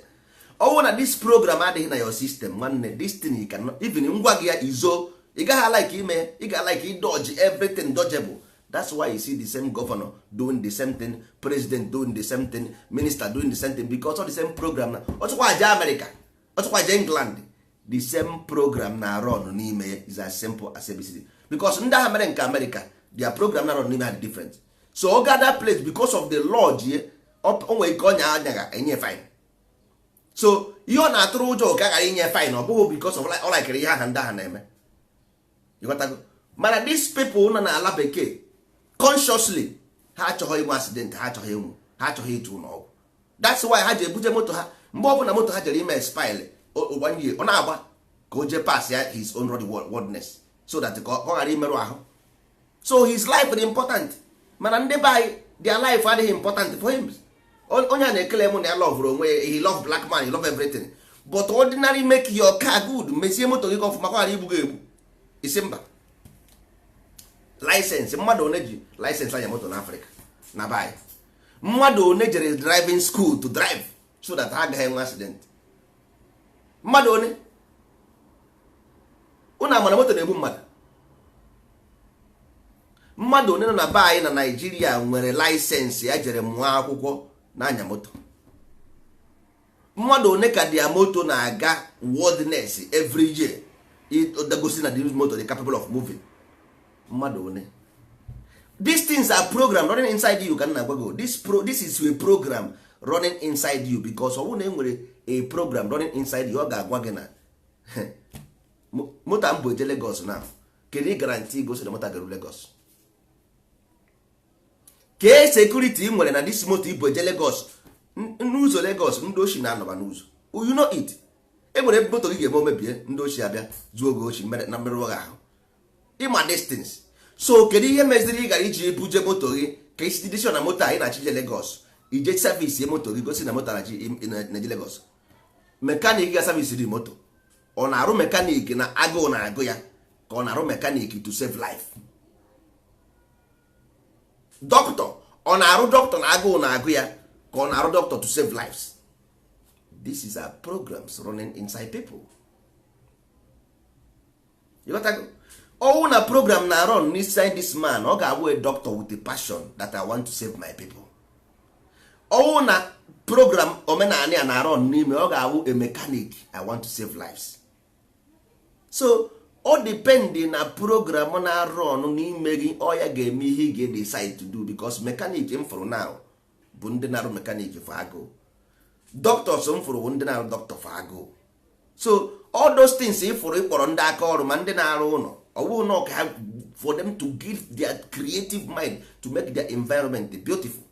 owu na this program adịghị na your system nwanne this thing you cannot even ngwa gị ya izo ị gaghị like ime ị ga like dodge everything dodgeable. That's why you see the same governor doing the same thing, president doing the same thing, minister doing the same thing because of the same program na ọtụkwa aja America ọtụkwa aja England the same program na run n'ime is as simple as ABCD because ndị agha mere nke America their program na run n'ime had different so ọ gather place because of the law jie o nwere ike ọnya anya enye fine so ihe ọ na-atụrụ ụjọ ka ghara inye fine ọ bụghị because of ọ likere ihe aha ndị agha na-eme ịghọtago mana these people nọ na ala bekee consciously ha achọghị inwe accident ha achọghị ịnwụ ha achọghị ịtụ n'ọgwụ that's why ha ji ebuje moto ha mgbe ọbụla moto ha jere ime spile ụgbanye ọ na-agba ka o jee pass ya his own roadworthiness so that ka ọ ghara imerụ ahụ so his life is important mana ndị be anyị their life adịghị important for him onye a na-ekele mụ na ya love onwe he love black man he love everything but ordinary make your car good mesie moto gị ka ọfụma ka ghara igbu gị egbu isi mba license mmadụ one ji license anya moto n'Africa na bai mmadụ one jere driving school to drive so that ha agaghị enwe accident mmadụ one ụnụ amara moto na-egbu mmadụ one nọ na bai na Nigeria nwere license ya jere mụọ akwụkwọ na-anya moto mmadụ one ka dia moto na-aga wilderness every year gosi na the moto dey capable of moving mmadụ one these things are program running inside you ka nna gwago this is a program running inside you because ọwụ na enwere a program running inside you ọ ga-agwa gị na moto mbụ eje Lagos na kedu guarantee gosi na moto garu Lagos ke security nwere na this moto ibu eje Lagos n'ụzọ Lagos ndị oshi na-anọba n'ụzọ you know it enwere moto gị ga-eme omebie ndị oshi abịa zuo oge oshi na mmerụ ahụ ịma distance so kedu ihe meziri ị gara iji ebuje moto gị ka isi dishon na moto anyị na-achije Lagos ije service ye moto gị gosi na moto na-eji Lagos mekanik ga service ri moto ọ na-arụ mekanik na agụụ na-agụ ya ka ọ na-arụ mekanik to save life doctor ọ na-arụ doctor na agụụ na-agụ ya ka ọ na-arụ doctor to save lives. This is our programs running inside people. You got to go. Oh, na program na run inside this man ọ ga-abụ a doctor with a passion that I want to save my people. Oh, na program omenala na run n'ime ọ ga-abụ a mechanic I want to save lives. So all depending na program na run n'ime gị ọ ya ga-eme ihe ị ga-decide to do because mechanic m fụrụ now bụ ndị na-arụ mechanic for agụụ, doctors m fụrụ bụ ndị na-arụ doctor for agụụ. So all those things ị fụrụ ịkpọrọ ndị aka ọrụ ma ndị na-arụ ụlọ ọwụ na ka for them to give their creative mind to make their environment beautiful.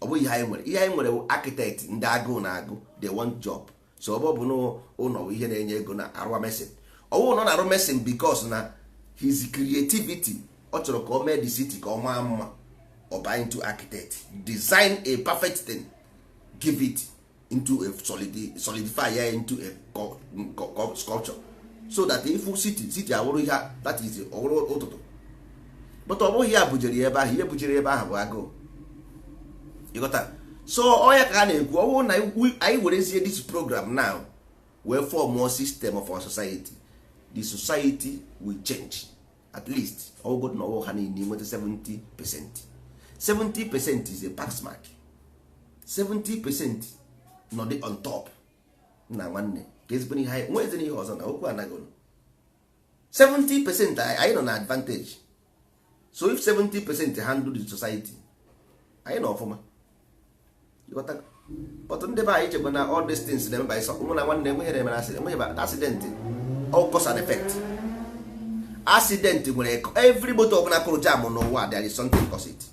Ọ bụ ihe anyị nwere architect ndị agụụ na-agụ they want job. So ọ bụ ụlọ ihe na-enye ego na arụ mesin. Ọwụ na arụ mesin because na his creativity ọ chọrọ ka o mee the city ka ọ maa mma. Ọ buy into architect design a perfect thing, give it into a solidify ya into a sculpture so that if city awụrụ ihe that is ọwụrụ ụtụtụ but ọ bụghị ya bujere ebe ahụ, ihe bujere ebe ahụ bụ agụụ. ịghọta. So ọya ka a na-ekwu, ọwụ na anyị werezie this program now wee form more system of our society, the society will change. At least ọgụgụ na ọwụ ha niile nweta 70%. 70% is a pass mark. 70% nọ dị on top na nwanne ka ezigbo ihe anyị nwee ihe ọzọ na okwu anaghị. 70% anyị nọ na advantage. So if 70% handle the society, anyị nọ ọfụma. But ndị be anyị chekwa na all these things na-eme by ụmụ na nwanne enweghị eme na accident, all cause and effect. Accident nwere every motor ọbụla kụrụ jam n'ụwa, there is something cause it.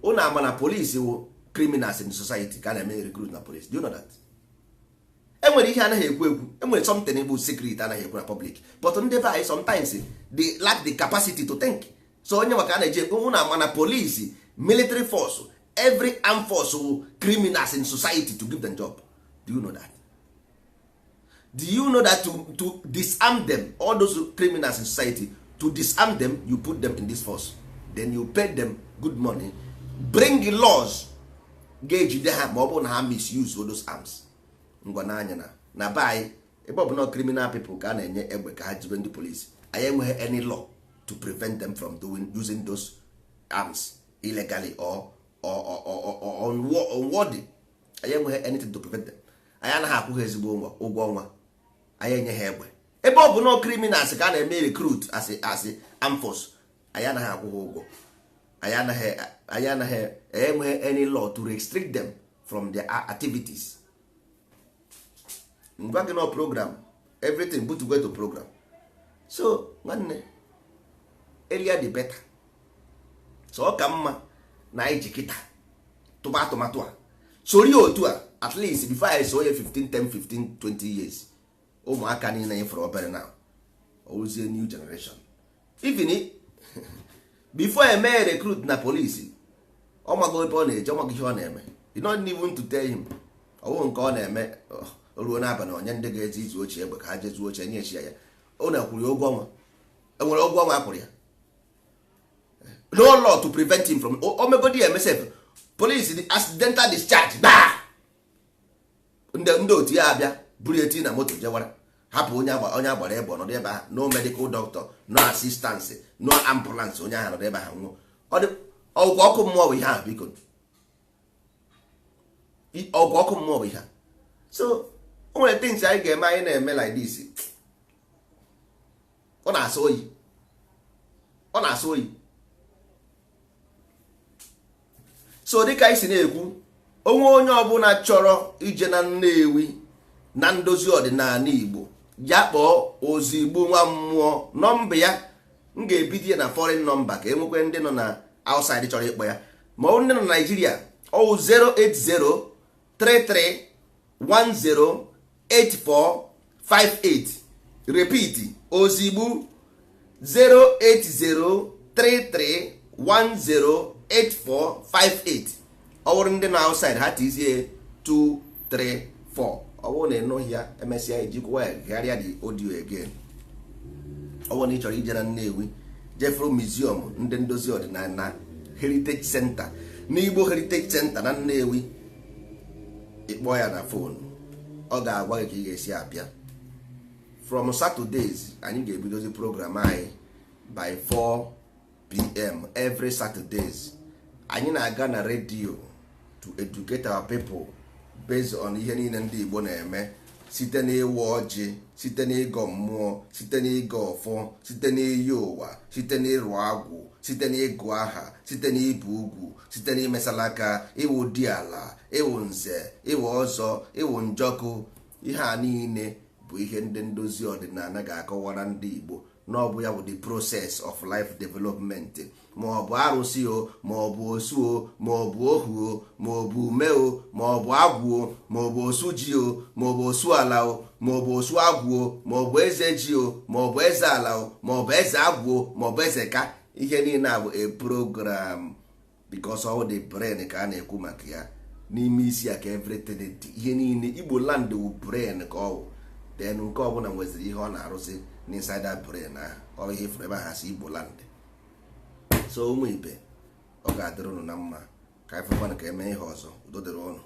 Ụnụ ama na police wụ criminals in the society ka na-eme recruit na police. Do you know that? Enwere ihe anaghị ekwu ekwu, enwere something bụ secret anaghị ekwu na public, but ndị be anyị sometimes they lack the capacity to think. So onye maka a na-eji ụnụ ama na police, military force, every armed force will criminals in society to give them job. Do you know that? Do you know that to disarm them, all those criminals in society, to disarm them, you put them in this force, then you pay them good money, bring the laws ga-ejide ha ma ọ bụrụ na ha misuse all those arms. Ngwa n'anya na be anyị ebe ọ bụ na criminal people ka a na-enye egbe ka ha jibe ndị police, anyị enweghị any law to prevent them from using those arms illegally or unworthy. Anyị enweghị anything to prevent them. Anyị anaghị akwụ ha ezigbo ụgwọ ọnwa, anyị enye ha egbe. Ebe ọ bụ na criminals ka a na-eme recruit as armed force, anyị anaghị akwụ ha ụgwọ. Anyị anaghị enweghị any law to restrict them from their activities. Ngwa gị no program, everything but to go to program. So nwanne, earlier the better. So ọ ka mma na anyị ji kịta tụba atụmatụ a sori otu a, at least before I saw 15, 10, 15, 20 years, ụmụaka niile anyị fọrọ obere now, ozie new generation. Even before I mee recruit na police, ọ mago ebe ọ na-eje, ọ mago ihe ọ na-eme. You don't even to tell him ọwụ nke ọ na-eme ruo n'abalị onye ndị ga-eji izu ochie egbe ka ha jezuo ochie nye echi ya. Ọ na-akwụrụ ụgwọ ọnwa, enwere ụgwọ ọnwa akwụrụ ya. No law to prevent him from omegodi MSF police the accidental discharge ndị otu ya abịa buru eti na moto jewara hapụ onye agbara ebe ọnọdụ ebe ahụ, no medical doctor, no assistance, no ambulance, onye ahụ nọdụ ebe ahụ nwụọ. Ọgwụ ọkụ mmụọ bụ ihe ahụ, biko ọgwụ ọkụ mmụọ bụ ihe. So o nwere things anyị ga-eme, anyị na-eme like this, ọ na-asọ oyi, ọ na-asọ oyi. So dịka anyị si na-ekwu, onwe onye ọbụla chọrọ ije na Nnewi na ndozi ọdịnala Igbo, ya kpọọ ozigbo nwa mmụọ. Nọmba ya m ga-ebido na foreign number ka enwekwe ndị nọ na outside chọrọ ịkpọ ya, ma ọ ndị nọ na Nigeria ọ 08033108458. Repeat, ozigbo 08033108458. ọ bụrụ ndị na outside ha tizie 234. ọ bụrụ na ịnụghị ya, emesịa ijikwa ya gharịa the audio again. ọ bụrụ na ị chọrọ ije na Nnewi, jefro museum ndị ndozi ọdịnala na Heritage Center, n'Igbo Heritage Center na Nnewi, ịkpọ ya na phone, ọ ga-agwa gị ka ị ga-esi abịa. From Saturdays anyị ga-ebidozi program anyị by 4 p.m. every Saturdays. Anyị na-aga na radio to educate our people based on ihe niile ndị Igbo na-eme, site n'ịwa ọjị, site n'ịgọ mmụọ, site n'ịgọ ọfọ, site n'iyi ụwa, site n'ịrụ agwụ, site n'ịgụ aha, site n'ibu ugwu, site n'imesalaka, ịwụ dị ala, ịwụ nze, ịwụ ọzọ, ịwụ njọkụ. Ihe a niile bụ ihe ndị ndozi ọdịnala ga-akọwara ndị Igbo na ọ bụ ya bụ the process of life development. Ma ọ bụ arụsị o, ma ọ bụ osu o, ma ọ bụ ohu o, ma ọ bụ ume o, ma ọ bụ agwụ o, ma ọ bụ osu ji o, ma ọ bụ osu ala o, ma ọ bụ osu agwụ o, ma ọ bụ eze ji o, ma ọ bụ eze ala o, ma ọ bụ eze agwụ o, ma ọ bụ eze ka. Ihe niile a bụ a program, because all the brain ka a na-ekwu maka ya n'ime isi ya ka everything. Ihe niile Igbo land wu brain ka ọ wụ, then nke ọbụla nweziri ihe ọ na-arụsị n'inside that brain ahụ ọ ihe ifuru ebe ahụ si Igbo land. So ụmụ ibe, ọ ga-adịrị unu na mma ka anyị fụkwana ka eme ihe ọzọ. Udo dịrị unu.